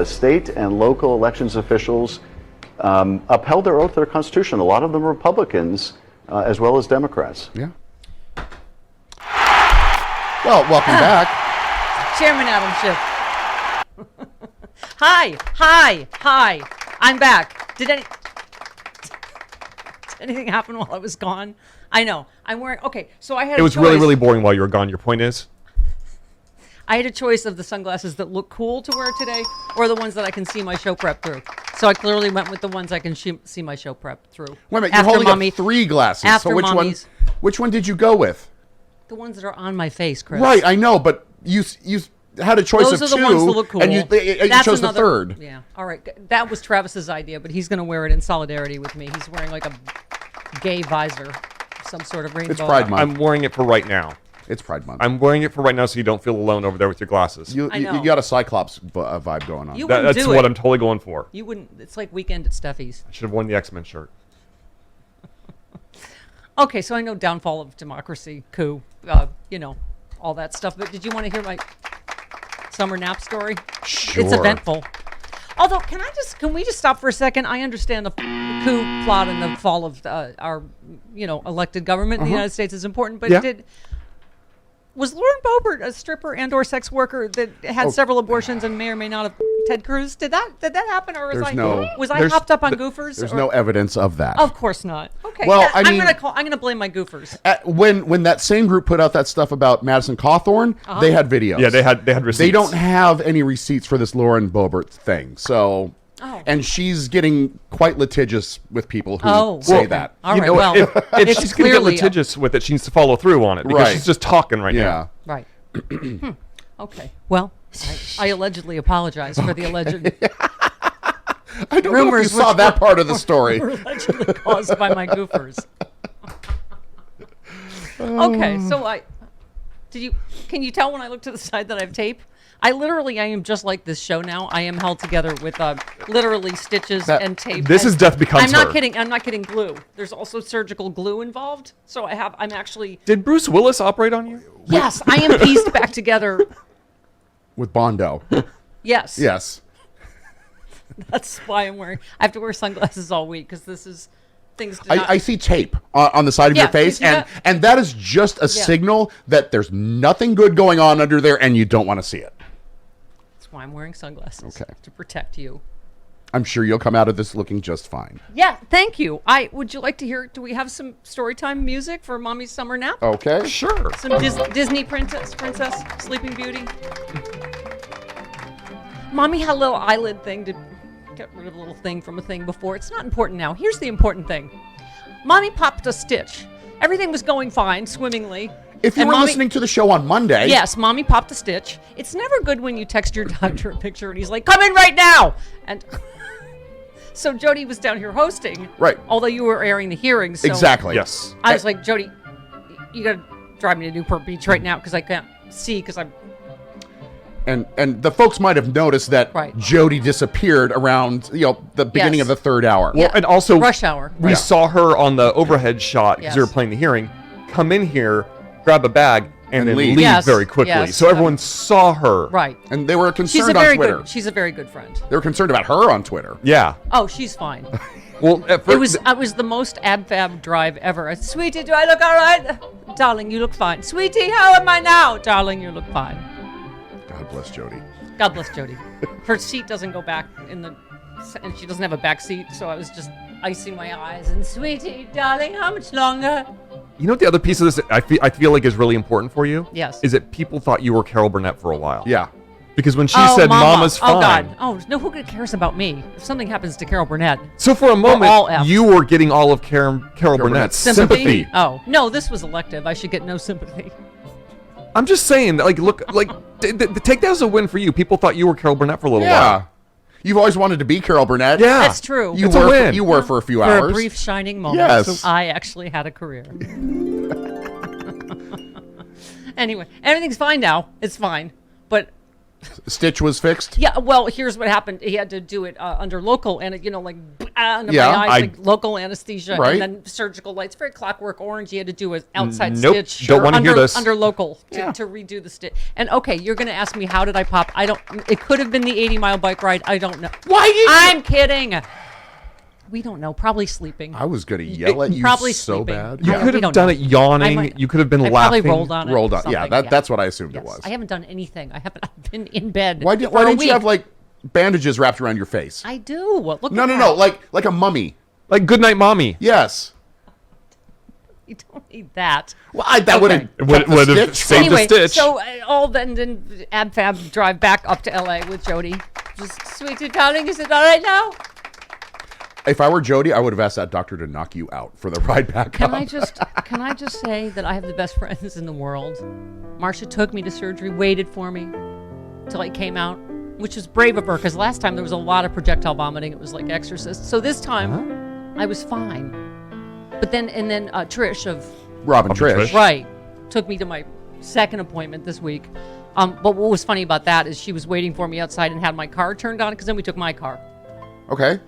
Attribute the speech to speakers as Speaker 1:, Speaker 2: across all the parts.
Speaker 1: state and local elections officials upheld their oath to the Constitution. A lot of them Republicans, as well as Democrats.
Speaker 2: Yeah. Well, welcome back.
Speaker 3: Chairman Adam Schiff. Hi. I'm back. Did anything happen while I was gone? I know. I'm wearing, okay, so I had
Speaker 4: It was really, really boring while you were gone. Your point is?
Speaker 3: I had a choice of the sunglasses that look cool to wear today or the ones that I can see my show prep through. So I clearly went with the ones I can see my show prep through.
Speaker 2: Wait a minute, you're holding up 3 glasses.
Speaker 3: After
Speaker 2: so which one did you go with?
Speaker 3: The ones that are on my face, Chris.
Speaker 2: Right, I know, but you had a choice
Speaker 3: Those
Speaker 2: of
Speaker 3: are
Speaker 2: 2,
Speaker 3: the ones that look cool.
Speaker 2: and you chose the third.
Speaker 3: Yeah, all right. That was Travis's idea, but he's going to wear it in solidarity with me. He's wearing like a gay visor, some sort of rainbow.
Speaker 2: It's Pride Month.
Speaker 4: I'm wearing it for right now.
Speaker 2: It's Pride Month.
Speaker 4: I'm wearing it for right now so you don't feel alone over there with your glasses.
Speaker 2: You got a Cyclops vibe going on.
Speaker 4: That's what I'm totally going for.
Speaker 3: You wouldn't. It's like Weekend at Steffi's.
Speaker 4: I should have worn the X-Men shirt.
Speaker 3: Okay, so I know downfall of democracy, coup, all that stuff. But did you want to hear my summer nap story?
Speaker 2: Sure.
Speaker 3: It's eventful. Although, can we just stop for a second? I understand the coup plot and the fall of our, elected government in the United States is important. But was Lauren Boebert a stripper and/or sex worker that had several abortions and may or may not have Ted Cruz? Did that happen, or was I hopped up on goofers?
Speaker 2: There's no evidence of that.
Speaker 3: Of course not. Okay.
Speaker 2: Well,
Speaker 3: I'm gonna blame my goofers.
Speaker 2: When that same group put out that stuff about Madison Cawthorn, they had videos.
Speaker 4: Yeah, they had receipts.
Speaker 2: They don't have any receipts for this Lauren Boebert thing. So.
Speaker 3: Oh.
Speaker 2: And she's getting quite litigious with people who say that.
Speaker 3: All right,
Speaker 4: if she's going to get litigious with it, she needs to follow through on it because she's just talking right now.
Speaker 3: Right. Okay. Well, I allegedly apologize for the alleged
Speaker 2: I don't know if you saw that part of the story.
Speaker 3: Were allegedly caused by my goofers. Okay, so can you tell when I look to the side that I have tape? I am just like this show now. I am held together with literally stitches and tape.
Speaker 4: This is Death Becomes
Speaker 3: I'm not
Speaker 4: Her.
Speaker 3: kidding. I'm not kidding. Glue. There's also surgical glue involved. So I'm actually.
Speaker 4: Did Bruce Willis operate on you?
Speaker 3: Yes, I am pieced back together.
Speaker 2: With Bondo.
Speaker 3: Yes.
Speaker 2: Yes.
Speaker 3: That's why I have to wear sunglasses all week because this is.
Speaker 2: I see tape on the side of your face, and that is just a signal that there's nothing good going on under there, and you don't want to see it.
Speaker 3: That's why I'm wearing sunglasses to protect you.
Speaker 2: I'm sure you'll come out of this looking just fine.
Speaker 3: Yeah, thank you. Would you like to hear? Do we have some storytime music for Mommy's summer nap?
Speaker 2: Okay,
Speaker 4: sure.
Speaker 3: Some Disney princess, Sleeping Beauty. Mommy had a little eyelid thing to get rid of a little thing from a thing before. It's not important now. Here's the important thing. Mommy popped a stitch. Everything was going fine, swimmingly.
Speaker 2: If you were listening to the show on Monday.
Speaker 3: Yes, Mommy popped a stitch. It's never good when you text your doctor a picture and he's like, come in right now! And so Jody was down here hosting.
Speaker 2: Right.
Speaker 3: Although you were airing the hearings. So
Speaker 2: exactly.
Speaker 4: Yes.
Speaker 3: I was like, Jody, you got to drive me to Newport Beach right now because I can't see because I'm...
Speaker 2: And the folks might have noticed that Jody disappeared around the beginning of the third hour.
Speaker 4: Well, and also
Speaker 3: rush hour.
Speaker 4: We saw her on the overhead shot because they were playing the hearing. Come in here, grab a bag, and then leave very quickly.
Speaker 3: Yes.
Speaker 4: So everyone saw her.
Speaker 3: Right.
Speaker 2: And they were concerned on Twitter.
Speaker 3: She's a very good friend.
Speaker 2: They were concerned about her on Twitter.
Speaker 4: Yeah.
Speaker 3: Oh, she's fine.
Speaker 4: Well,
Speaker 3: it was the most ab-fab drive ever. Sweetie, do I look all right? Darling, you look fine. Sweetie, how am I now? Darling, you look fine.
Speaker 2: God bless Jody.
Speaker 3: God bless Jody. Her seat doesn't go back and she doesn't have a back seat, so I was just icing my eyes and sweetie, darling, how much longer?
Speaker 4: You know what the other piece of this I feel like is really important for you?
Speaker 3: Yes.
Speaker 4: Is that people thought you were Carol Burnett for a while.
Speaker 2: Yeah.
Speaker 4: Because when she said Mama's fine.
Speaker 3: Oh, God. Oh, no, who cares about me? If something happens to Carol Burnett.
Speaker 4: So for a moment, you were getting all of Carol Burnett's sympathy.
Speaker 3: Oh, no, this was elective. I should get no sympathy.
Speaker 4: I'm just saying, take that as a win for you. People thought you were Carol Burnett for a little while.
Speaker 2: You've always wanted to be Carol Burnett.
Speaker 4: Yeah.
Speaker 3: That's true.
Speaker 2: You were for a few hours.
Speaker 3: For a brief shining moment.
Speaker 2: Yes.
Speaker 3: I actually had a career. Anyway, everything's fine now. It's fine. But
Speaker 2: Stitch was fixed?
Speaker 3: Yeah, well, here's what happened. He had to do it under local, and under
Speaker 2: Yeah,
Speaker 3: my eyes, like local anesthesia,
Speaker 2: Right.
Speaker 3: and then surgical lights. Very Clockwork Orange. You had to do an outside
Speaker 4: Nope,
Speaker 3: stitch.
Speaker 4: don't wanna hear this.
Speaker 3: Under local to redo the stitch. And okay, you're going to ask me how did I pop? I don't. It could have been the 80-mile bike ride. I don't know.
Speaker 2: Why did you?
Speaker 3: I'm kidding. We don't know. Probably sleeping.
Speaker 2: I was gonna yell at you
Speaker 3: Probably
Speaker 2: so
Speaker 3: sleeping.
Speaker 2: bad.
Speaker 4: You
Speaker 3: Yeah.
Speaker 4: could
Speaker 3: We
Speaker 4: have
Speaker 3: don't
Speaker 4: done
Speaker 3: know.
Speaker 4: it yawning.
Speaker 3: I
Speaker 4: You could have been
Speaker 3: I
Speaker 4: laughing.
Speaker 3: probably rolled on it.
Speaker 2: Rolled on. Yeah,
Speaker 3: something,
Speaker 2: that's what I assumed
Speaker 3: Yes.
Speaker 2: it was.
Speaker 3: I haven't done anything. I've been in bed.
Speaker 2: Why
Speaker 3: for a
Speaker 2: didn't you
Speaker 3: week.
Speaker 2: have like bandages wrapped around your face?
Speaker 3: I do. Look
Speaker 2: No,
Speaker 3: at
Speaker 2: no,
Speaker 3: that.
Speaker 2: no, like a mummy.
Speaker 4: Like Goodnight Mommy.
Speaker 2: Yes.
Speaker 3: You don't need that.
Speaker 2: Well, that would have
Speaker 4: Would have saved
Speaker 3: Anyway,
Speaker 4: the stitch.
Speaker 3: so all then ab fab drive back up to LA with Jody. Just, sweetie darling, is it all right now?
Speaker 2: If I were Jody, I would have asked that doctor to knock you out for the ride back
Speaker 3: Can
Speaker 2: up.
Speaker 3: I just say that I have the best friends in the world. Marcia took me to surgery, waited for me till I came out, which was brave of her because last time there was a lot of projectile vomiting. It was like Exorcist. So this time I was fine. But then Trish of
Speaker 2: Robin Trish.
Speaker 4: Trish.
Speaker 3: Right took me to my second appointment this week. But what was funny about that is she was waiting for me outside and had my car turned on because then we took my car.
Speaker 2: Okay.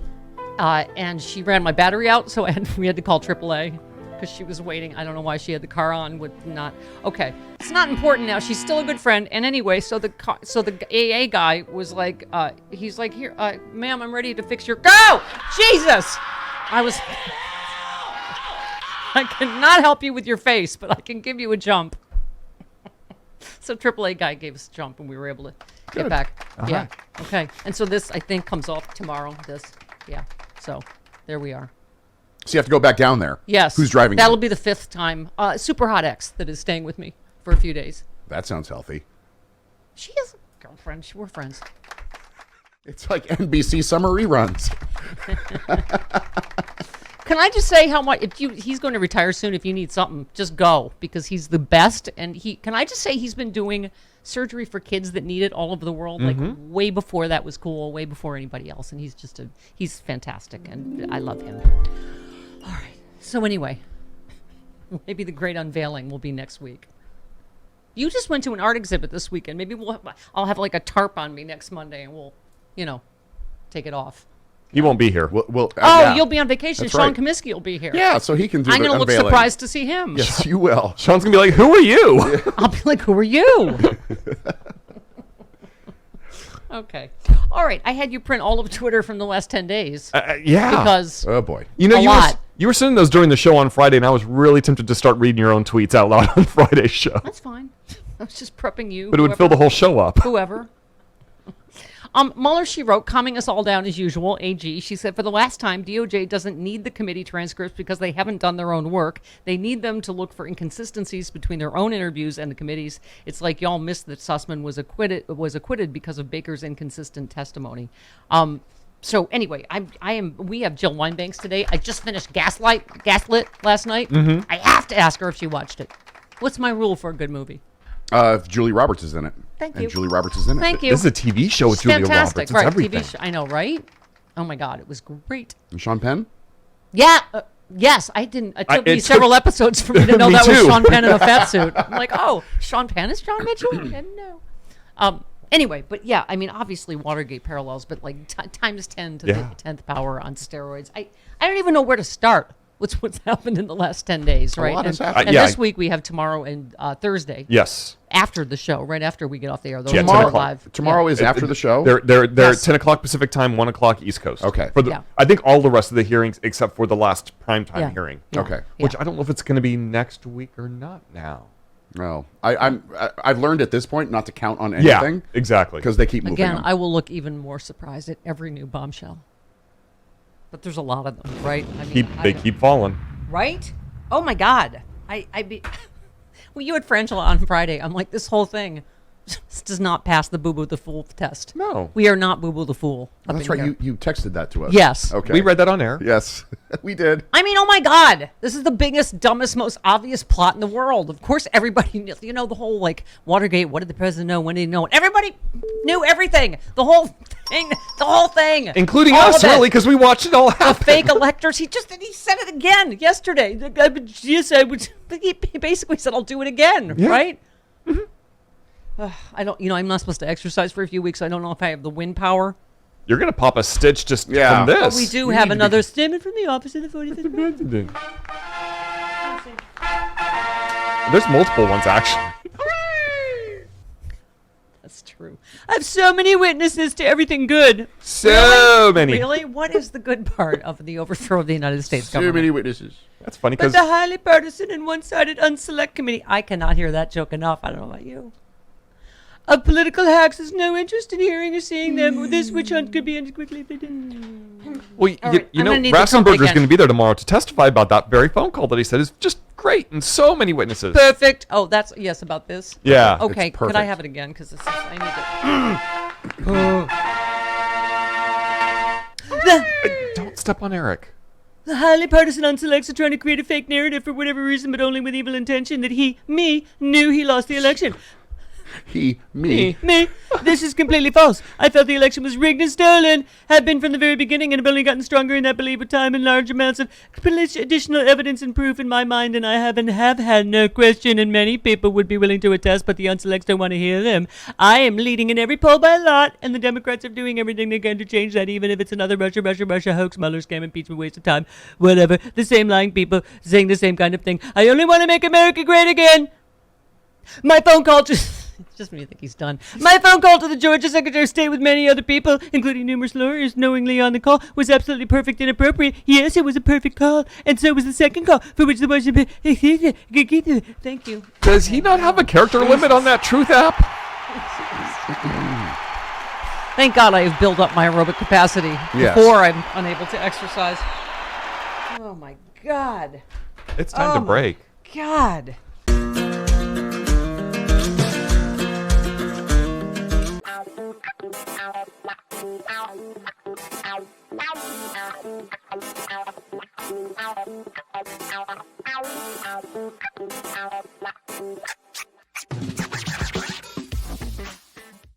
Speaker 3: And she ran my battery out, so we had to call AAA because she was waiting. I don't know why she had the car on with not. Okay, it's not important now. She's still a good friend. And anyway, so the AA guy was like, he's like, here, ma'am, I'm ready to fix your. Go! Jesus! I cannot help you with your face, but I can give you a jump. So AAA guy gave us a jump, and we were able to get back. Yeah. Okay. And so this, I think, comes off tomorrow. Yeah. So there we are.
Speaker 2: So you have to go back down there.
Speaker 3: Yes.
Speaker 2: Who's driving
Speaker 3: That'll
Speaker 2: you?
Speaker 3: be the fifth time. Super Hot X that is staying with me for a few days.
Speaker 2: That sounds healthy.
Speaker 3: She is a girlfriend. We're friends.
Speaker 2: It's like NBC summer reruns.
Speaker 3: Can I just say how much? He's going to retire soon. If you need something, just go because he's the best. And can I just say he's been doing surgery for kids that need it all over the world, like way before that was cool, way before anybody else. And he's fantastic, and I love him. All right. So anyway, maybe the great unveiling will be next week. You just went to an art exhibit this weekend. Maybe I'll have like a tarp on me next Monday, and we'll, take it off.
Speaker 4: He won't be here.
Speaker 2: Yeah.
Speaker 3: You'll be on vacation.
Speaker 2: That's
Speaker 3: Sean
Speaker 2: right.
Speaker 3: Comiskey will be here.
Speaker 2: Yeah, so he can do
Speaker 3: I'm
Speaker 2: the
Speaker 3: going to look
Speaker 2: unveiling.
Speaker 3: surprised to see him.
Speaker 2: Yes, you will.
Speaker 4: Sean's gonna be like, "Who are you?"
Speaker 3: I'll be like, who are you? Okay. All right. I had you print all of Twitter from the last 10 days.
Speaker 4: Yeah.
Speaker 3: Because
Speaker 2: Oh, boy.
Speaker 4: You know,
Speaker 3: A
Speaker 4: you
Speaker 3: lot.
Speaker 4: you were sending those during the show on Friday, and I was really tempted to start reading your own tweets out loud on Friday's show.
Speaker 3: that's fine. I was just prepping you.
Speaker 4: But it would fill the whole show up.
Speaker 3: Whoever. Mueller, she wrote, calming us all down as usual, AG. She said, for the last time, DOJ doesn't need the committee transcripts because they haven't done their own work. They need them to look for inconsistencies between their own interviews and the committee's. It's like y'all missed that Sussman was acquitted because of Baker's inconsistent testimony. So anyway, we have Jill Wine-Banks today. I just finished Gaslit last night. I have to ask her if she watched it. What's my rule for a good movie?
Speaker 2: If Julie Roberts is in it.
Speaker 3: Thank
Speaker 2: and
Speaker 3: you.
Speaker 2: Julie Roberts is in it.
Speaker 3: Thank you.
Speaker 4: This is a TV show with Julia
Speaker 3: Fantastic.
Speaker 4: Roberts. It's
Speaker 3: Right,
Speaker 4: everything.
Speaker 3: TV show. I know, right? Oh my God, it was great.
Speaker 2: And Sean Penn?
Speaker 3: Yeah. Yes, I didn't. It took me
Speaker 4: it
Speaker 3: several
Speaker 4: took-
Speaker 3: episodes for me to know
Speaker 4: Me
Speaker 3: that was
Speaker 4: too.
Speaker 3: Sean Penn in a fat suit. I'm like, oh, Sean Penn is John Mitchell? I didn't know. Anyway, but yeah, I mean, obviously Watergate parallels, but like times 10 to the 10th power on steroids. I don't even know where to start. What's happened in the last 10 days, right?
Speaker 2: lot has
Speaker 3: And,
Speaker 2: happened.
Speaker 3: and
Speaker 4: Yeah.
Speaker 3: this week we have tomorrow and Thursday.
Speaker 4: Yes.
Speaker 3: After the show, right after we get off the air. Those
Speaker 4: Yeah,
Speaker 3: are
Speaker 4: 10 o'clock.
Speaker 3: live.
Speaker 2: Tomorrow
Speaker 3: Yeah.
Speaker 2: is after the show?
Speaker 4: They're
Speaker 3: Yes.
Speaker 4: 10 o'clock Pacific time, 1 o'clock East Coast.
Speaker 2: Okay.
Speaker 4: For the,
Speaker 3: Yeah.
Speaker 4: I think all the rest of the hearings except for the last primetime
Speaker 3: Yeah.
Speaker 4: hearing.
Speaker 3: Yeah.
Speaker 2: Okay.
Speaker 4: Which
Speaker 3: Yeah.
Speaker 4: I don't know if it's going to be next week or not now.
Speaker 2: No. I've learned at this point not to count on anything.
Speaker 4: Yeah, exactly.
Speaker 2: Because they keep moving
Speaker 3: Again,
Speaker 2: them.
Speaker 3: I will look even more surprised at every new bombshell. But there's a lot of them, right? I mean,
Speaker 4: They keep falling.
Speaker 3: right? Oh my God! Well, you had Frangela on Friday. I'm like, this whole thing this does not pass the Boo Boo the Fool test.
Speaker 4: No.
Speaker 3: We are not Boo Boo the Fool.
Speaker 2: Oh, that's right. You texted that to us.
Speaker 3: Yes.
Speaker 2: Okay.
Speaker 4: We read that on air.
Speaker 2: Yes, we did.
Speaker 3: I mean, oh my God, this is the biggest, dumbest, most obvious plot in the world. Of course, everybody, the whole like Watergate. What did the president know? When did he know it? Everybody knew everything. The whole thing,
Speaker 4: Including
Speaker 3: All
Speaker 4: us,
Speaker 3: of it.
Speaker 4: really, because we watched it all
Speaker 3: The
Speaker 4: happen.
Speaker 3: fake electors. He said it again yesterday. The guy, yes, I would. He basically said, "I'll do it again."
Speaker 4: Yeah.
Speaker 3: Right? I don't. I'm not supposed to exercise for a few weeks. So I don't know if I have the wind power
Speaker 4: You're going to pop a stitch just
Speaker 2: Yeah.
Speaker 4: from this.
Speaker 3: But we do have another statement from the office of the 45th president.
Speaker 4: There's multiple ones, actually.
Speaker 3: That's true. I have so many witnesses to everything good.
Speaker 4: So many.
Speaker 3: Really? What is the good part of the overthrow of the United States
Speaker 2: So
Speaker 3: government?
Speaker 2: many witnesses.
Speaker 4: That's funny
Speaker 3: But
Speaker 4: because
Speaker 3: the highly partisan and one-sided unselect committee. I cannot hear that joke enough. I don't know about you. Of political hacks has no interest in hearing or seeing them. This witch hunt could be ended quickly if they did.
Speaker 4: well,
Speaker 3: All right,
Speaker 4: you
Speaker 3: I'm
Speaker 4: know,
Speaker 3: gonna need the trumpet
Speaker 4: Ratzenberger's
Speaker 3: again.
Speaker 4: going to be there tomorrow to testify about that very phone call that he said is just great and so many witnesses.
Speaker 3: Perfect. Oh, that's yes about this.
Speaker 4: Yeah.
Speaker 3: Okay.
Speaker 2: It's
Speaker 3: Could I
Speaker 2: perfect.
Speaker 3: have it again? Because I need to.
Speaker 4: Don't step on Eric.
Speaker 3: The highly partisan unselects are trying to create a fake narrative for whatever reason, but only with evil intention that me, knew he lost the election.
Speaker 2: Me.
Speaker 3: This is completely false. I felt the election was rigged and stolen, have been from the very beginning, and have only gotten stronger in that belief with time and large amounts of additional evidence and proof in my mind, and I have had no question, and many people would be willing to attest, but the unselects don't want to hear them. I am leading in every poll by a lot, and the Democrats are doing everything they can to change that, even if it's another Russia hoax, Mueller scam, impeachment, waste of time, whatever. The same lying people saying the same kind of thing. I only want to make America great again. My phone call just when you think he's done. My phone call to the Georgia Secretary of State with many other people, including numerous lawyers knowingly on the call, was absolutely perfect and appropriate. Yes, it was a perfect call, and so was the second call, for which the Washington... Thank you.
Speaker 4: Does he not have a character limit on that Truth app?
Speaker 3: Thank God I have built up my aerobic capacity
Speaker 2: Yes.
Speaker 3: before I'm unable to exercise. Oh my God.
Speaker 4: It's time to break.
Speaker 3: God.